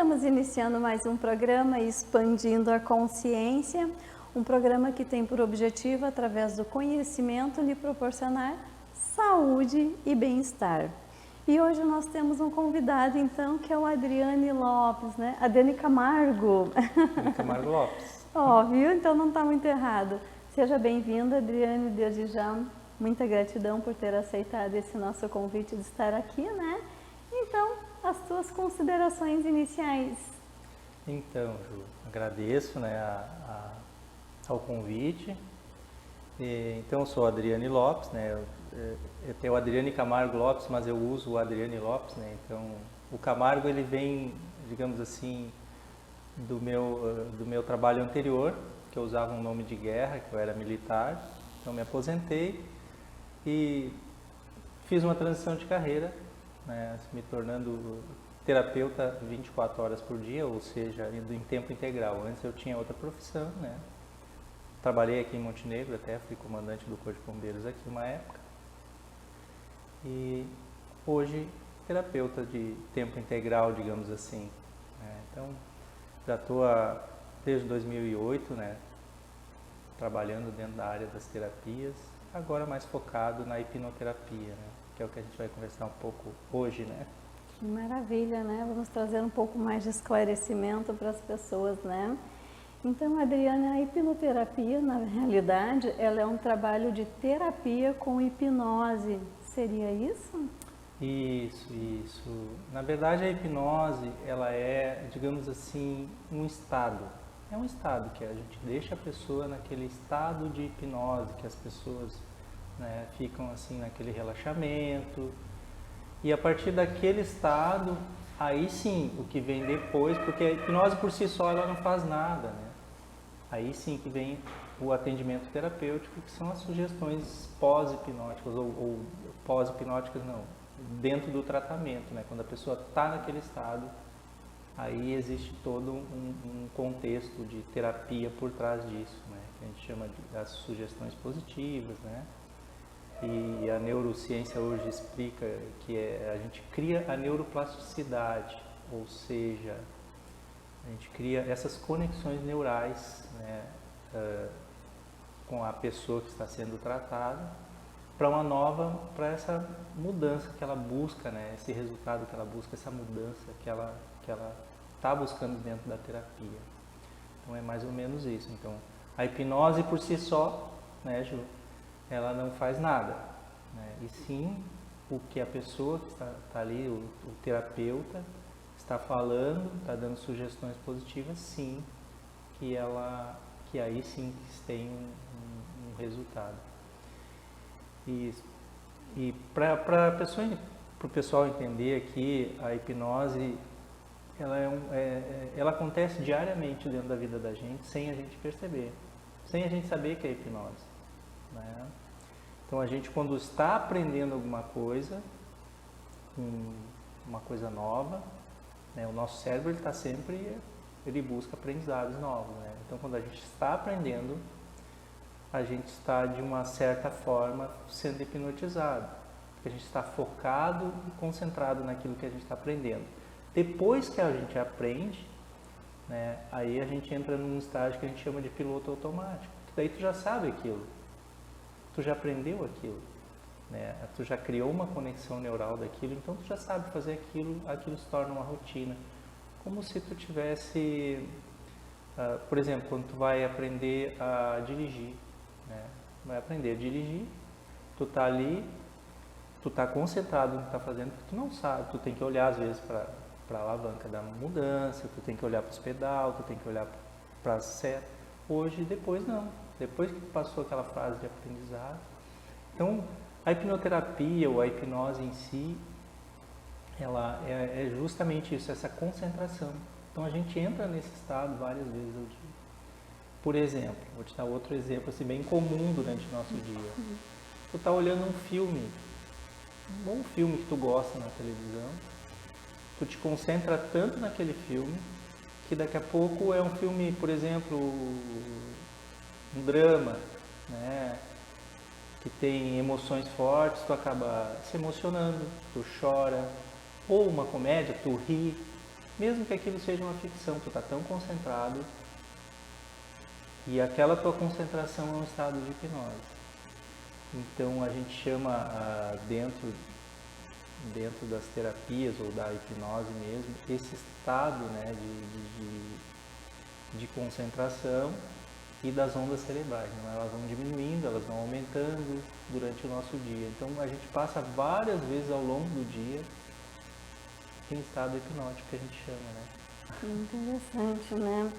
Estamos iniciando mais um programa Expandindo a Consciência, um programa que tem por objetivo, através do conhecimento, lhe proporcionar saúde e bem-estar. E hoje nós temos um convidado, então, que é o Adriane Lopes, né? Adriane Camargo. Camargo Lopes. Ó, viu? Então não está muito errado. Seja bem-vinda, Adriane, desde já. Muita gratidão por ter aceitado esse nosso convite de estar aqui, né? Então, as tuas considerações iniciais. Então, Ju, agradeço, né, ao convite. Então, eu sou Adriane Lopes, né? Eu tenho o Adriane Camargo Lopes, mas eu uso o Adriane Lopes, né? Então, o Camargo, ele vem, digamos assim, do meu trabalho anterior, que eu usava um nome de guerra, que eu era militar. Então, me aposentei e fiz uma transição de carreira, né, me tornando terapeuta 24 horas por dia, ou seja, indo em tempo integral. Antes eu tinha outra profissão, né? Trabalhei aqui em Montenegro, até fui comandante do Corpo de Bombeiros aqui uma época. E hoje terapeuta de tempo integral, digamos assim, né? Então, já estou desde 2008, né, trabalhando dentro da área das terapias, agora mais focado na hipnoterapia, né? Que é o que a gente vai conversar um pouco hoje, né? Que maravilha, né? Vamos trazer um pouco mais de esclarecimento para as pessoas, né? Então, Adriana, a hipnoterapia, na realidade, ela é um trabalho de terapia com hipnose. Seria isso? Isso. Na verdade, a hipnose, ela é, digamos assim, um estado. É um estado que a gente deixa a pessoa naquele estado de hipnose, que as pessoas, né, ficam assim naquele relaxamento. E a partir daquele estado, aí sim, o que vem depois, porque a hipnose por si só ela não faz nada, né? Aí sim que vem o atendimento terapêutico, que são as sugestões pós-hipnóticas, ou pós-hipnóticas não, dentro do tratamento, né? Quando a pessoa está naquele estado, aí existe todo um contexto de terapia por trás disso, né? Que a gente chama das sugestões positivas, né? E a neurociência hoje explica que a gente cria a neuroplasticidade, ou seja, a gente cria essas conexões neurais, né, com a pessoa que está sendo tratada, para essa mudança que ela busca, né, esse resultado que ela busca, essa mudança que ela está buscando dentro da terapia. Então é mais ou menos isso. Então, a hipnose por si só, né, Ju, ela não faz nada, né? E sim o que a pessoa que está ali, o terapeuta, está falando, está dando sugestões positivas, sim, que aí sim tem um resultado. E para o pessoal entender aqui, a hipnose ela acontece diariamente dentro da vida da gente, sem a gente perceber, sem a gente saber que é hipnose, né? Então a gente, quando está aprendendo alguma coisa, uma coisa nova, né, o nosso cérebro ele busca aprendizados novos, né? Então quando a gente está aprendendo, a gente está de uma certa forma sendo hipnotizado, porque a gente está focado e concentrado naquilo que a gente está aprendendo. Depois que a gente aprende, né, aí a gente entra num estágio que a gente chama de piloto automático. Daí tu já sabe aquilo, tu já aprendeu aquilo, né? Tu já criou uma conexão neural daquilo, então tu já sabe fazer aquilo se torna uma rotina. Como se tu tivesse, por exemplo, quando tu vai aprender a dirigir, né? Vai aprender a dirigir, tu tá ali, tu tá concentrado no que tá fazendo, porque tu não sabe, tu tem que olhar às vezes para a alavanca da mudança, tu tem que olhar para os pedal, tu tem que olhar para as setas. Hoje, depois não. Depois que passou aquela fase de aprendizado. Então, a hipnoterapia ou a hipnose em si, ela é justamente isso, essa concentração. Então, a gente entra nesse estado várias vezes ao dia. Por exemplo, vou te dar outro exemplo assim, bem comum durante o nosso dia. Tu está olhando um filme, um bom filme que tu gosta na televisão, tu te concentra tanto naquele filme, que daqui a pouco é um filme, por exemplo, um drama, né, que tem emoções fortes, tu acaba se emocionando, tu chora, ou uma comédia, tu ri, mesmo que aquilo seja uma ficção, tu está tão concentrado e aquela tua concentração é um estado de hipnose. Então a gente chama dentro das terapias ou da hipnose mesmo, esse estado, né, de concentração e das ondas cerebrais. Né? Elas vão diminuindo, elas vão aumentando durante o nosso dia. Então a gente passa várias vezes ao longo do dia em estado hipnótico, que a gente chama, né? Que interessante, né?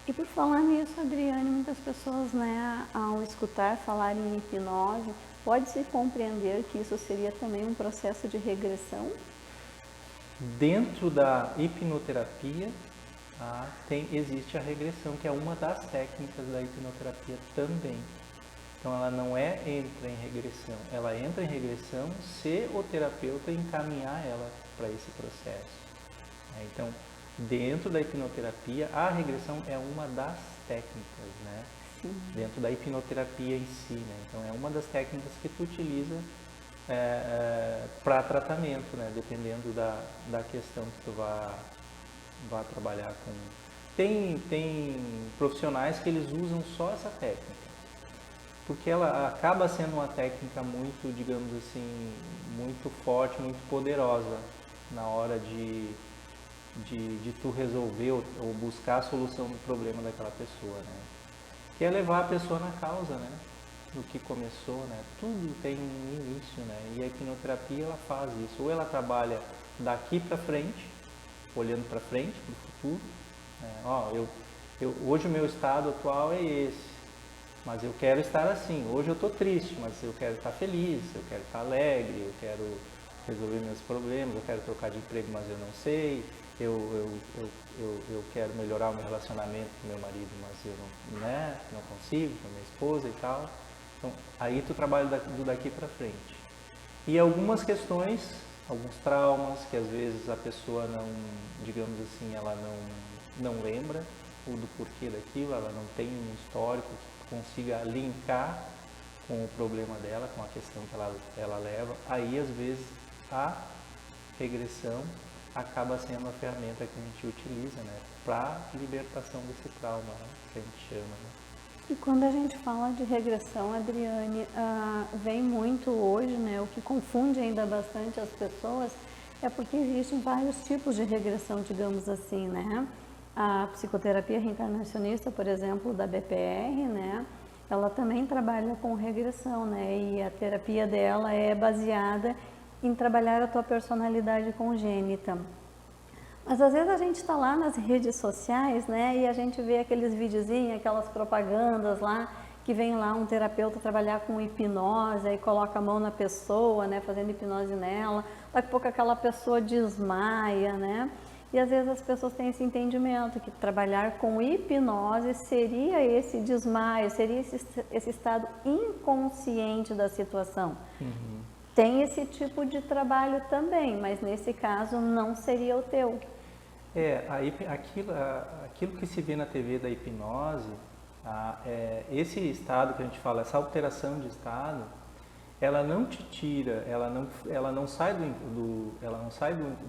E por falar nisso, Adriane, muitas pessoas, né, ao escutar falar em hipnose, pode-se compreender que isso seria também um processo de regressão? Dentro da hipnoterapia, existe a regressão, que é uma das técnicas da hipnoterapia também. Então ela não entra em regressão, ela entra em regressão se o terapeuta encaminhar ela para esse processo. Então, dentro da hipnoterapia, a regressão é uma das técnicas, né? Sim. Dentro da hipnoterapia em si, né? Então é uma das técnicas que tu utiliza para tratamento, né? Dependendo da questão que tu vá trabalhar com. Tem profissionais que eles usam só essa técnica, porque ela acaba sendo uma técnica muito, digamos assim, muito forte, muito poderosa na hora de tu resolver ou buscar a solução do problema daquela pessoa, né? Que é levar a pessoa na causa, né? Do que começou, né? Tudo tem um início, né? E a hipnoterapia, ela faz isso. Ou ela trabalha daqui para frente, olhando para frente, para o futuro. Né? Hoje o meu estado atual é esse, mas eu quero estar assim. Hoje eu estou triste, mas eu quero estar feliz, eu quero estar alegre, eu quero resolver meus problemas, eu quero trocar de emprego, mas eu não sei. Eu quero melhorar o meu relacionamento com meu marido, mas eu não consigo, com a minha esposa e tal. Então, aí tu trabalha daqui para frente. E algumas questões, alguns traumas, que às vezes a pessoa não, digamos assim, ela não lembra do porquê daquilo, ela não tem um histórico que consiga linkar com o problema dela, com a questão que ela leva. Aí, às vezes, a regressão acaba sendo a ferramenta que a gente utiliza, né, para libertação desse trauma, né, que a gente chama. Né? E quando a gente fala de regressão, Adriane, vem muito hoje, né, o que confunde ainda bastante as pessoas é porque existem vários tipos de regressão, digamos assim, né? A psicoterapia reencarnacionista, por exemplo, da BPR, né, ela também trabalha com regressão, né, e a terapia dela é baseada em trabalhar a tua personalidade congênita. Mas às vezes a gente está lá nas redes sociais, né, e a gente vê aqueles videozinhos, aquelas propagandas lá, que vem lá um terapeuta trabalhar com hipnose, aí coloca a mão na pessoa, né, fazendo hipnose nela, daqui a pouco aquela pessoa desmaia, né, e às vezes as pessoas têm esse entendimento que trabalhar com hipnose seria esse desmaio, seria esse estado inconsciente da situação. Uhum. Tem esse tipo de trabalho também, mas nesse caso não seria o teu. Aquilo que se vê na TV da hipnose, esse estado que a gente fala, essa alteração de estado, ela não te tira, ela não sai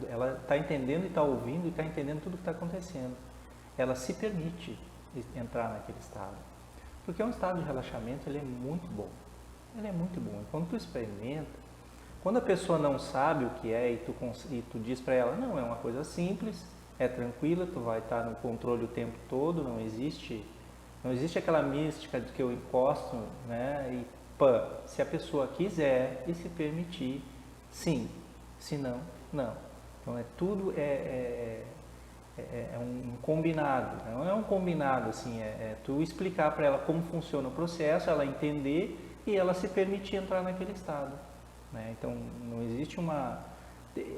ela está entendendo e está ouvindo e está entendendo tudo o que está acontecendo. Ela se permite entrar naquele estado, porque é um estado de relaxamento, ele é muito bom. Ele é muito bom. E quando tu experimenta, quando a pessoa não sabe o que é e tu diz para ela, não, é uma coisa simples, é tranquila, tu vai estar no controle o tempo todo, não existe aquela mística de que eu encosto, né, e se a pessoa quiser e se permitir, sim, se não, não. Então tudo é um combinado, não é um combinado assim, tu explicar para ela como funciona o processo, ela entender e ela se permitir entrar naquele estado. Né? Então, não existe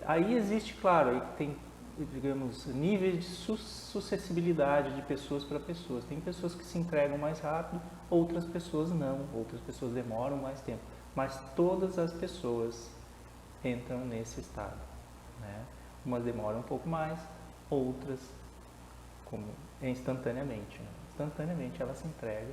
aí existe, claro, aí tem, digamos, níveis de suscessibilidade de pessoas para pessoas. Tem pessoas que se entregam mais rápido, outras pessoas não, outras pessoas demoram mais tempo. Mas todas as pessoas entram nesse estado. Né? Umas demoram um pouco mais, outras instantaneamente. Né? Instantaneamente ela se entrega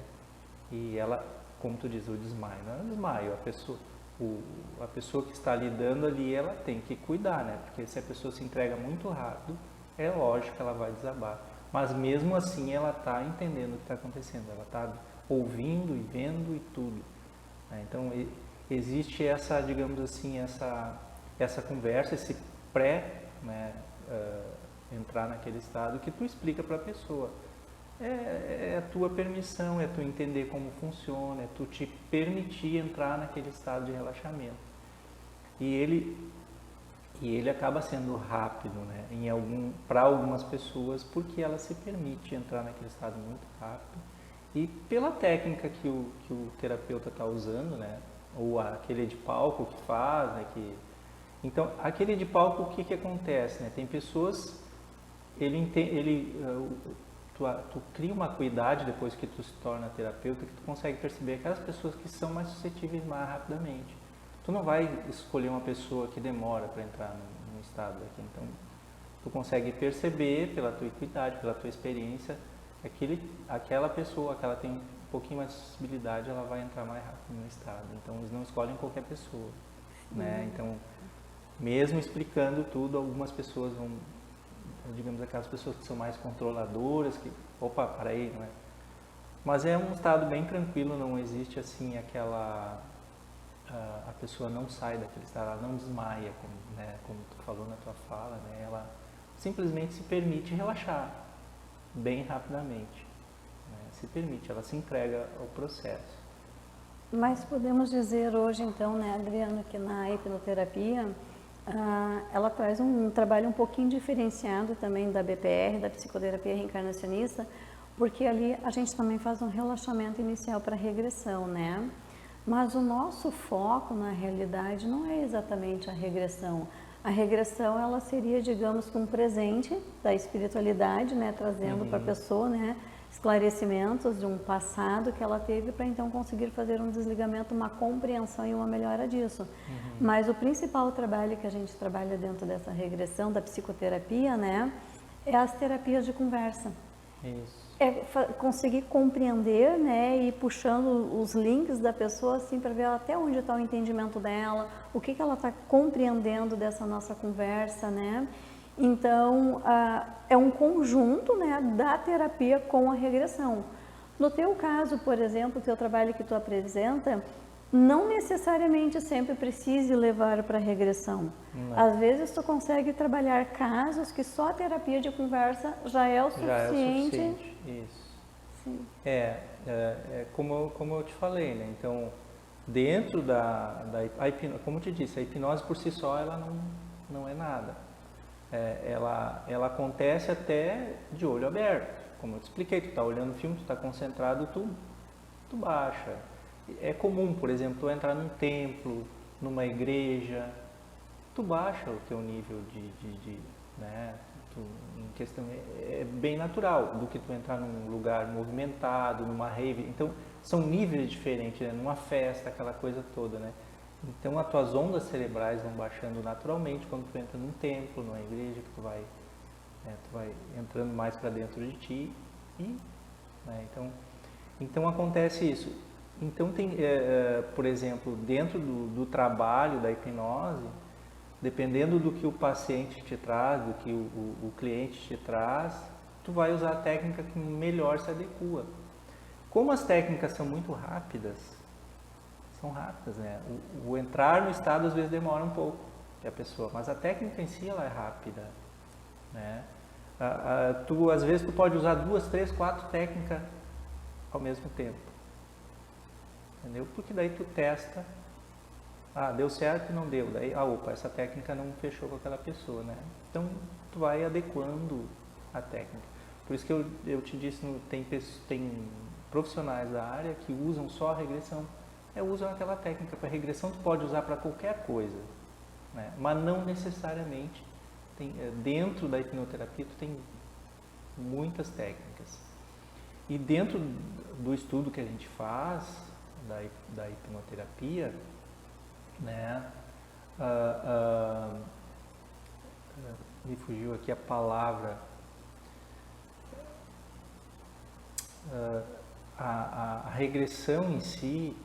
e ela, como tu diz, o desmaio. Não é o desmaio, a pessoa que está lidando ali, ela tem que cuidar, né? Porque se a pessoa se entrega muito rápido, é lógico que ela vai desabar. Mas mesmo assim ela está entendendo o que está acontecendo, ela está ouvindo e vendo e tudo, né? Então existe essa, digamos assim, essa conversa, esse pré, né, entrar naquele estado que tu explica para a pessoa. É a tua permissão, é tu entender como funciona, é tu te permitir entrar naquele estado de relaxamento. E ele acaba sendo rápido, né, para algumas pessoas, porque ela se permite entrar naquele estado muito rápido. E pela técnica que o terapeuta está usando, né, ou aquele de palco que faz, né, então, aquele de palco, o que acontece, né? Tem pessoas, tu cria uma acuidade depois que tu se torna terapeuta, que tu consegue perceber aquelas pessoas que são mais suscetíveis mais rapidamente. Tu não vai escolher uma pessoa que demora para entrar num estado aqui. Então, tu consegue perceber pela tua equidade, pela tua experiência, que aquela pessoa que ela tem um pouquinho mais de sensibilidade, ela vai entrar mais rápido no estado. Então, eles não escolhem qualquer pessoa, né? Então, mesmo explicando tudo, algumas pessoas vão, digamos, aquelas pessoas que são mais controladoras, que, opa, para aí, não é? Mas é um estado bem tranquilo, não existe assim a pessoa não sai daquele estado, ela não desmaia, como tu falou na tua fala, né? Ela simplesmente se permite relaxar bem rapidamente, né? Se permite, ela se entrega ao processo. Mas podemos dizer hoje, então, né, Adriano, que na hipnoterapia ela traz um trabalho um pouquinho diferenciado também da BPR, da psicoterapia reencarnacionista, porque ali a gente também faz um relaxamento inicial para regressão, né? Mas o nosso foco, na realidade, não é exatamente a regressão. A regressão, ela seria, digamos, um presente da espiritualidade, né, trazendo para a pessoa, né, esclarecimentos de um passado que ela teve para então conseguir fazer um desligamento, uma compreensão e uma melhora disso. Mas o principal trabalho que a gente trabalha dentro dessa regressão da psicoterapia, né, é as terapias de conversa. Isso. É conseguir compreender, né, e ir puxando os links da pessoa assim para ver até onde está o entendimento dela, o que ela está compreendendo dessa nossa conversa, né? Então, é um conjunto, né, da terapia com a regressão. No teu caso, por exemplo, o teu trabalho que tu apresenta, não necessariamente sempre precise levar para a regressão. Não. Às vezes tu consegue trabalhar casos que só a terapia de conversa já é o suficiente. Isso. Sim. Como eu te falei, né? Então, dentro como eu te disse, a hipnose por si só ela não é nada. Ela acontece até de olho aberto. Como eu te expliquei, tu está olhando o filme, tu está concentrado, tu baixa. É comum, por exemplo, tu entrar num templo, numa igreja, tu baixa o teu nível né? Em questão, é bem natural do que tu entrar num lugar movimentado, numa rave. Então, são níveis diferentes, né? Numa festa, aquela coisa toda, né? Então, as tuas ondas cerebrais vão baixando naturalmente quando tu entra num templo, numa igreja, que tu vai entrando mais para dentro de ti. Né? Então, acontece isso. Então, por exemplo, dentro do trabalho da hipnose, dependendo do que o paciente te traz, do que o cliente te traz, tu vai usar a técnica que melhor se adequa. Como as técnicas são muito rápidas, né? O entrar no estado às vezes demora um pouco, a pessoa, mas a técnica em si ela é rápida, né? Às vezes tu pode usar 2, 3, 4 técnicas ao mesmo tempo. Entendeu? Porque daí tu testa, deu certo, não deu, daí, opa, essa técnica não fechou com aquela pessoa, né? Então, tu vai adequando a técnica. Por isso que eu te disse, tem profissionais da área que usam só a regressão, usam aquela técnica. Para regressão tu pode usar para qualquer coisa, né? Mas não necessariamente, dentro da hipnoterapia tu tem muitas técnicas. E dentro do estudo que a gente faz, da hipnoterapia, né? Me fugiu aqui a palavra. A regressão em si,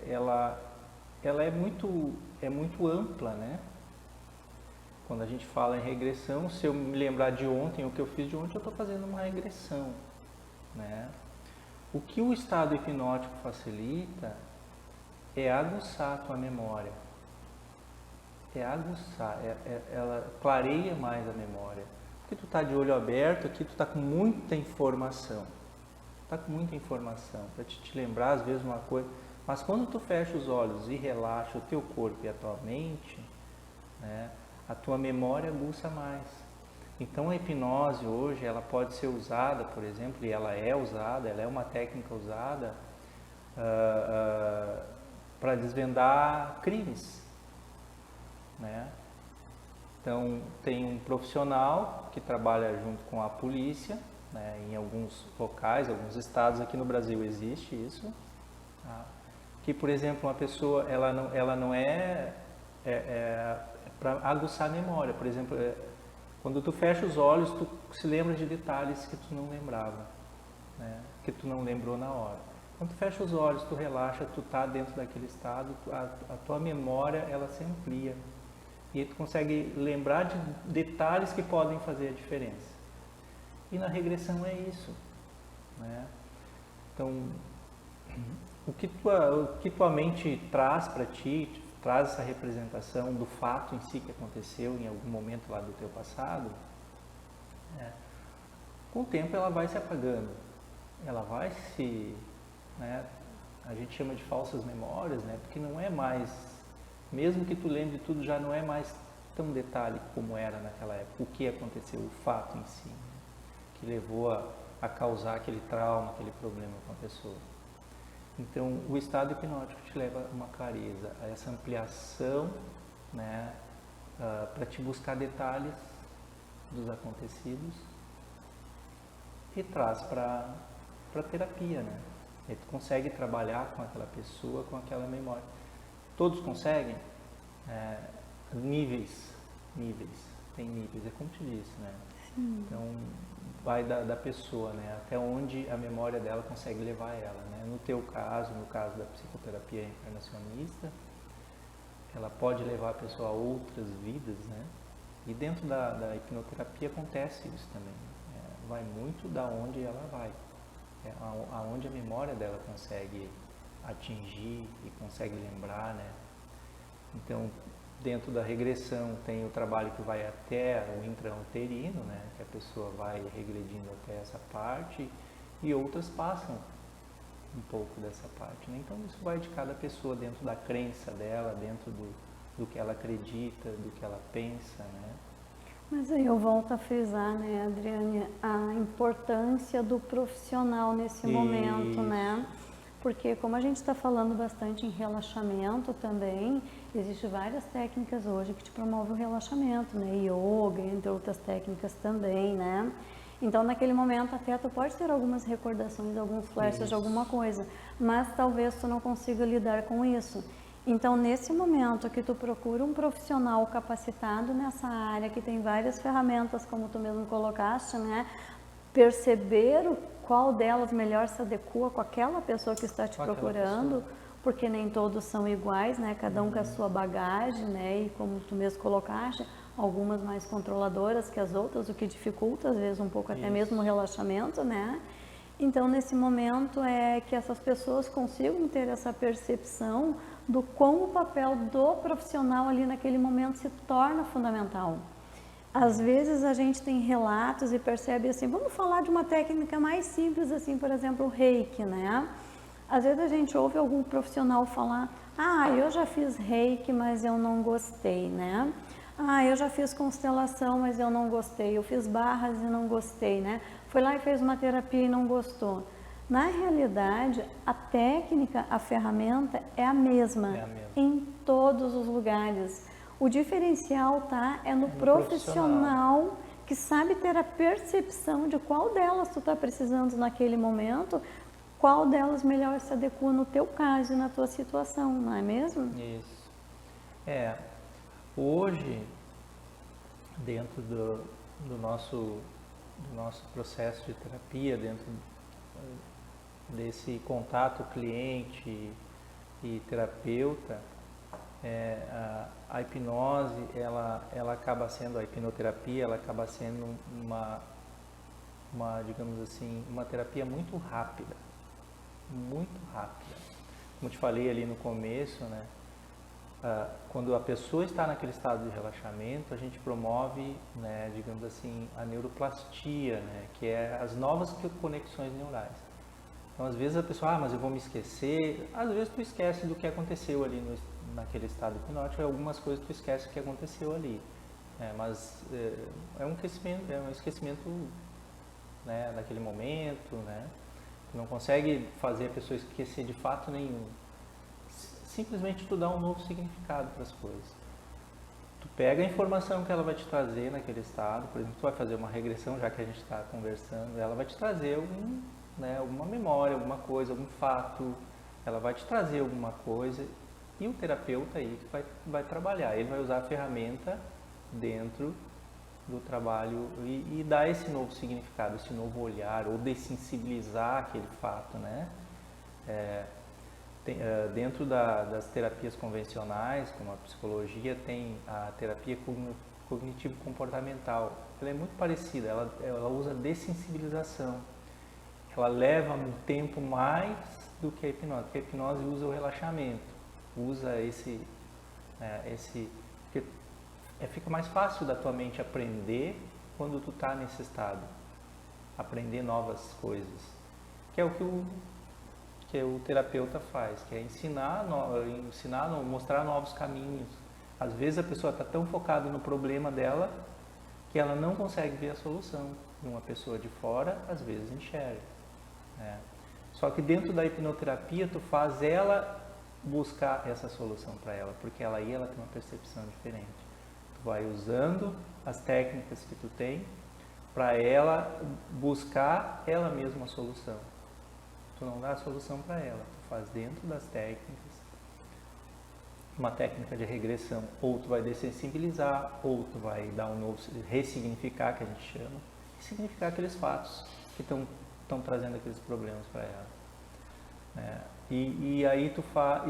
ela é muito ampla, né? quando a gente fala em regressão, se eu me lembrar de ontem, o que eu fiz de ontem, eu estou fazendo uma regressão, né? O que o estado hipnótico facilita é aguçar a tua memória. É aguçar, ela clareia mais a memória. Porque tu está de olho aberto aqui, tu está com muita informação. Está com muita informação para te lembrar às vezes uma coisa. Mas quando tu fecha os olhos e relaxa o teu corpo e a tua mente, né, a tua memória aguça mais. Então a hipnose hoje, ela pode ser usada, por exemplo, e ela é usada, ela é uma técnica usada para desvendar crimes, né? Então tem um profissional que trabalha junto com a polícia, né, em alguns locais, alguns estados aqui no Brasil existe isso, tá? Que, por exemplo, uma pessoa, ela não é para aguçar a memória. Por exemplo, quando tu fecha os olhos, tu se lembra de detalhes que tu não lembrava, né? Que tu não lembrou na hora. Quando tu fecha os olhos, tu relaxa, tu tá dentro daquele estado, a tua memória, ela se amplia. E aí tu consegue lembrar de detalhes que podem fazer a diferença. E na regressão é isso, né? Então, o que tua mente traz para ti, traz essa representação do fato em si que aconteceu em algum momento lá do teu passado, né? Com o tempo ela vai se apagando, ela vai se, né? A gente chama de falsas memórias, né? Porque não é mais, mesmo que tu lembre de tudo, já não é mais tão detalhe como era naquela época, o que aconteceu, o fato em si, né, que levou a causar aquele trauma, aquele problema com a pessoa. Então, o estado hipnótico te leva a uma clareza, a essa ampliação, né, para te buscar detalhes dos acontecidos e traz para a terapia, né? E tu consegue trabalhar com aquela pessoa, com aquela memória. Todos conseguem? Níveis, tem níveis, é como te disse, né? Sim. Então, vai da pessoa, né? Até onde a memória dela consegue levar ela, né? No teu caso, no caso da psicoterapia reencarnacionista, ela pode levar a pessoa a outras vidas, né? E dentro da hipnoterapia acontece isso também. Vai muito da onde ela vai, aonde a memória dela consegue atingir e consegue lembrar, né? Então, dentro da regressão tem o trabalho que vai até o intrauterino, né, que a pessoa vai regredindo até essa parte, e outras passam um pouco dessa parte, né? Então isso vai de cada pessoa, dentro da crença dela, dentro do que ela acredita, do que ela pensa, né? Mas aí eu volto a frisar, né, Adriane, a importância do profissional nesse momento, né? Porque como a gente está falando bastante em relaxamento também, existem várias técnicas hoje que te promovem o relaxamento, né? Yoga, entre outras técnicas também, né? Então naquele momento até tu pode ter algumas recordações, alguns flashes de alguma coisa, mas talvez tu não consiga lidar com isso. Então nesse momento que tu procura um profissional capacitado nessa área, que tem várias ferramentas, como tu mesmo colocaste, né? Perceber qual delas melhor se adequa com aquela pessoa que está te procurando, porque nem todos são iguais, né? Cada um com a sua bagagem, né? E como tu mesmo colocaste, algumas mais controladoras que as outras, o que dificulta às vezes um pouco até mesmo o relaxamento, né? Então nesse momento é que essas pessoas consigam ter essa percepção do como o papel do profissional ali naquele momento se torna fundamental. Às vezes a gente tem relatos e percebe assim, vamos falar de uma técnica mais simples assim, por exemplo, o reiki, né? Às vezes a gente ouve algum profissional falar, eu já fiz reiki, mas eu não gostei, né? Eu já fiz constelação, mas eu não gostei, eu fiz barras e não gostei, né? Foi lá e fez uma terapia e não gostou. Na realidade, a técnica, a ferramenta é a mesma em todos os lugares. O diferencial é no profissional que sabe ter a percepção de qual delas tu está precisando naquele momento, qual delas melhor se adequa no teu caso e na tua situação, não é mesmo? Isso. Hoje, dentro do nosso processo de terapia, dentro desse contato cliente e terapeuta, A hipnose, ela acaba sendo, a hipnoterapia, ela acaba sendo digamos assim, uma terapia muito rápida. Muito rápida. Como te falei ali no começo, né? Quando a pessoa está naquele estado de relaxamento, a gente promove, né, digamos assim, a neuroplastia, né, que é as novas conexões neurais. Então, às vezes a pessoa, mas eu vou me esquecer. Às vezes tu esquece do que aconteceu ali naquele estado hipnótico, e algumas coisas tu esquece do que aconteceu ali. Mas é um esquecimento, né, naquele momento, né? Tu não consegue fazer a pessoa esquecer de fato nenhum. Simplesmente tu dá um novo significado para as coisas. Tu pega a informação que ela vai te trazer naquele estado, por exemplo, tu vai fazer uma regressão, já que a gente está conversando, ela vai te trazer alguma memória, alguma coisa, algum fato, ela vai te trazer alguma coisa, e o terapeuta aí vai trabalhar, ele vai usar a ferramenta dentro do trabalho e dar esse novo significado, esse novo olhar, ou dessensibilizar aquele fato, né? Dentro das terapias convencionais, como a psicologia, tem a terapia cognitivo-comportamental. Ela é muito parecida, ela usa dessensibilização. Ela leva um tempo mais do que a hipnose, porque a hipnose usa o relaxamento, usa porque fica mais fácil da tua mente aprender quando tu está nesse estado, aprender novas coisas, que é o que o terapeuta faz, que é mostrar novos caminhos. Às vezes a pessoa está tão focada no problema dela que ela não consegue ver a solução. E uma pessoa de fora, às vezes, enxerga. Só que dentro da hipnoterapia, tu faz ela buscar essa solução para ela, porque ela tem uma percepção diferente. Tu vai usando as técnicas que tu tem para ela buscar ela mesma a solução. Tu não dá a solução para ela, tu faz dentro das técnicas, uma técnica de regressão, ou tu vai dessensibilizar, ou tu vai dar um novo, ressignificar, que a gente chama, significar aqueles fatos que estão trazendo aqueles problemas para ela. E aí tu faz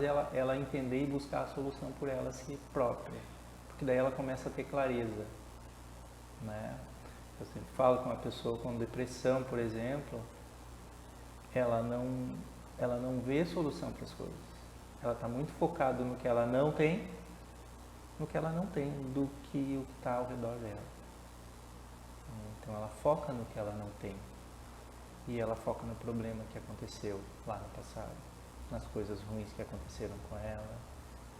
ela entender e buscar a solução por ela si própria, porque daí ela começa a ter clareza, né? Eu sempre falo com uma pessoa com depressão, por exemplo, ela não vê solução para as coisas. Ela está muito focada no que ela não tem, do que o que está ao redor dela. Então ela foca no que ela não tem. E ela foca no problema que aconteceu lá no passado, nas coisas ruins que aconteceram com ela.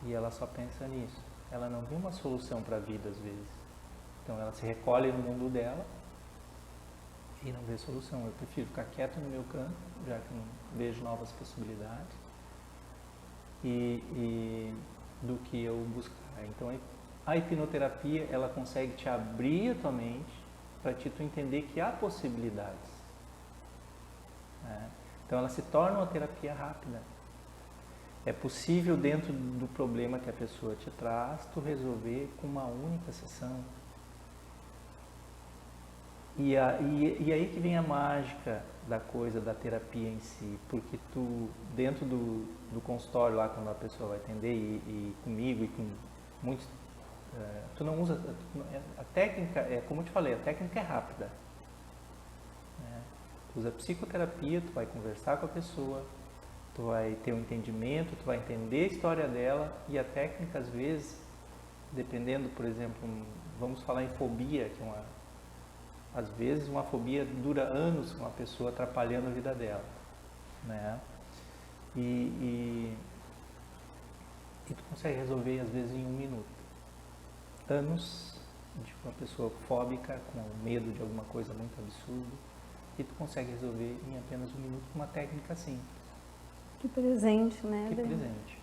E ela só pensa nisso. Ela não vê uma solução para a vida às vezes. Então ela se recolhe no mundo dela e não vê solução. Eu prefiro ficar quieto no meu canto, já que eu não vejo novas possibilidades, do que eu buscar. Então a hipnoterapia, ela consegue te abrir a tua mente para tu entender que há possibilidades. Então ela se torna uma terapia rápida. É possível, dentro do problema que a pessoa te traz, tu resolver com uma única sessão. E aí que vem a mágica da coisa, da terapia em si, porque tu, dentro do consultório lá, quando a pessoa vai atender, e comigo e com muitos, tu não usa, a técnica, como eu te falei, a técnica é rápida. Tu usa psicoterapia, tu vai conversar com a pessoa, tu vai ter um entendimento, tu vai entender a história dela, e a técnica, às vezes, dependendo, por exemplo, vamos falar em fobia, que às vezes uma fobia dura anos com a pessoa, atrapalhando a vida dela, né? E tu consegue resolver, às vezes, em 1 minuto. Anos de uma pessoa fóbica, com medo de alguma coisa muito absurda, e tu consegue resolver em apenas 1 minuto com uma técnica simples. Que presente, né? Que presente.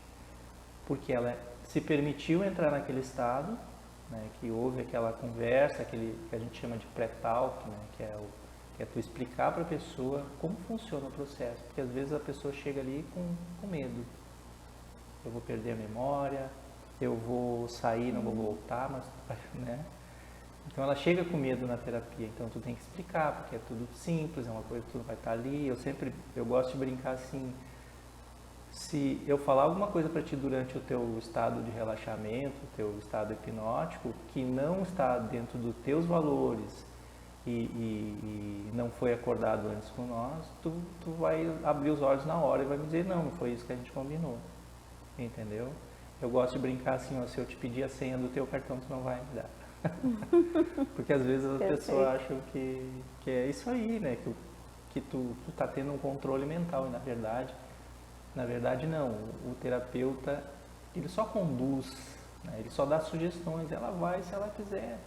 Porque ela se permitiu entrar naquele estado, né, que houve aquela conversa, aquele que a gente chama de pré-talk, né, que é tu explicar para a pessoa como funciona o processo. Porque às vezes a pessoa chega ali com medo. Eu vou perder a memória, eu vou sair, não vou voltar, mas, né? Então ela chega com medo na terapia, então tu tem que explicar, porque é tudo simples, é uma coisa que tu vai estar ali. Eu gosto de brincar assim, se eu falar alguma coisa para ti durante o teu estado de relaxamento, o teu estado hipnótico, que não está dentro dos teus valores e não foi acordado antes com nós, tu vai abrir os olhos na hora e vai me dizer, não foi isso que a gente combinou, entendeu? Eu gosto de brincar assim, ó, se eu te pedir a senha do teu cartão, tu não vai me dar. Porque às vezes as pessoas acham que é isso aí, né? Que tu tá tendo um controle mental e na verdade não. O terapeuta, ele só conduz, né? Ele só dá sugestões, ela vai se ela quiser,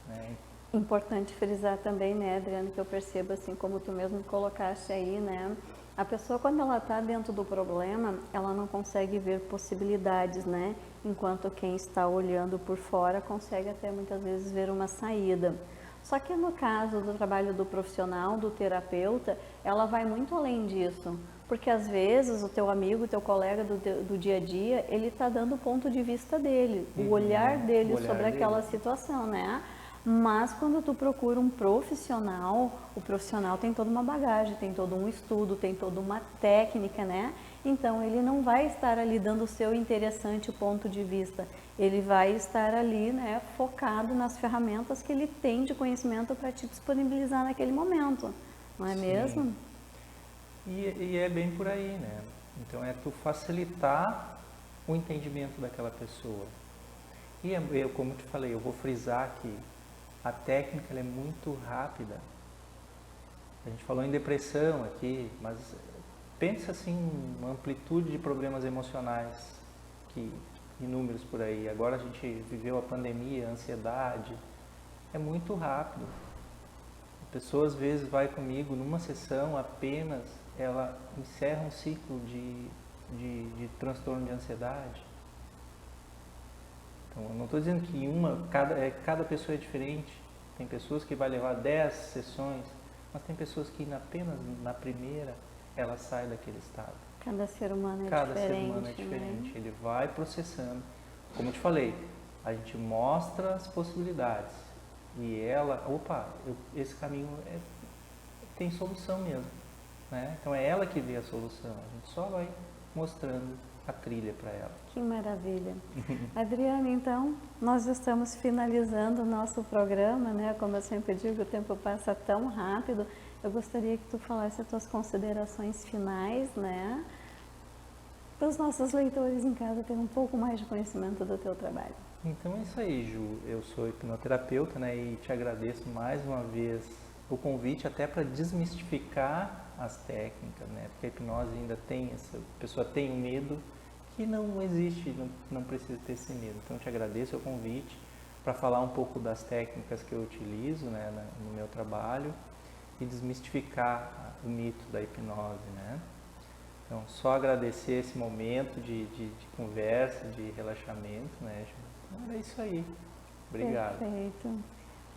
né? Importante frisar também, né, Adriana, que eu percebo assim, como tu mesmo colocaste aí, né? A pessoa, quando ela está dentro do problema, ela não consegue ver possibilidades, né? Enquanto quem está olhando por fora consegue até muitas vezes ver uma saída. Só que no caso do trabalho do profissional, do terapeuta, ela vai muito além disso. Porque às vezes o teu amigo, o teu colega do dia a dia, ele está dando o ponto de vista dele, o olhar dele sobre aquela situação, né? Mas quando tu procura um profissional, o profissional tem toda uma bagagem, tem todo um estudo, tem toda uma técnica, né? Então ele não vai estar ali dando o seu interessante ponto de vista, ele vai estar ali, né, focado nas ferramentas que ele tem de conhecimento para te disponibilizar naquele momento, não é mesmo? E é bem por aí, né? Então é tu facilitar o entendimento daquela pessoa. E eu, como eu te falei, eu vou frisar que a técnica ela é muito rápida. A gente falou em depressão aqui, mas pensa assim, uma amplitude de problemas emocionais que inúmeros por aí. Agora a gente viveu a pandemia, a ansiedade, é muito rápido. A pessoa às vezes vai comigo numa sessão apenas, ela encerra um ciclo de transtorno de ansiedade. Então, eu não estou dizendo que cada pessoa é diferente. Tem pessoas que vai levar 10 sessões, mas tem pessoas que apenas na primeira ela sai daquele estado. Cada ser humano é Cada diferente. Ser humano é diferente. Né? Ele vai processando. Como eu te falei, a gente mostra as possibilidades. E ela, esse caminho tem solução mesmo. Né? Então é ela que vê a solução. A gente só vai mostrando a trilha para ela. Que maravilha. Adriana, então, nós estamos finalizando o nosso programa, né? Como eu sempre digo, o tempo passa tão rápido. Eu gostaria que tu falasse as tuas considerações finais, né? Para os nossos leitores em casa terem um pouco mais de conhecimento do teu trabalho. Então é isso aí, Ju. Eu sou hipnoterapeuta, né? E te agradeço mais uma vez o convite até para desmistificar as técnicas, né? Porque a hipnose ainda tem a pessoa tem um medo que não existe, não precisa ter esse medo. Então eu te agradeço o convite para falar um pouco das técnicas que eu utilizo, né, no meu trabalho e desmistificar o mito da hipnose, né? Então só agradecer esse momento de conversa, de relaxamento, né? Então, é isso aí. Obrigado. Perfeito.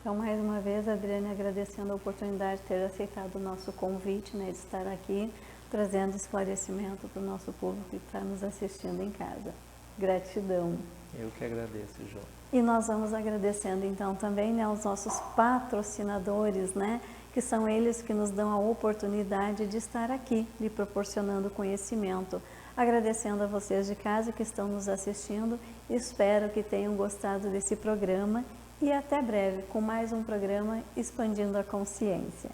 Então, mais uma vez, Adriane, agradecendo a oportunidade de ter aceitado o nosso convite, né, de estar aqui, trazendo esclarecimento para o nosso público que está nos assistindo em casa. Gratidão. Eu que agradeço, João. E nós vamos agradecendo, então, também, né, aos nossos patrocinadores, né, que são eles que nos dão a oportunidade de estar aqui, lhe proporcionando conhecimento. Agradecendo a vocês de casa que estão nos assistindo, espero que tenham gostado desse programa. E até breve com mais um programa Expandindo a Consciência.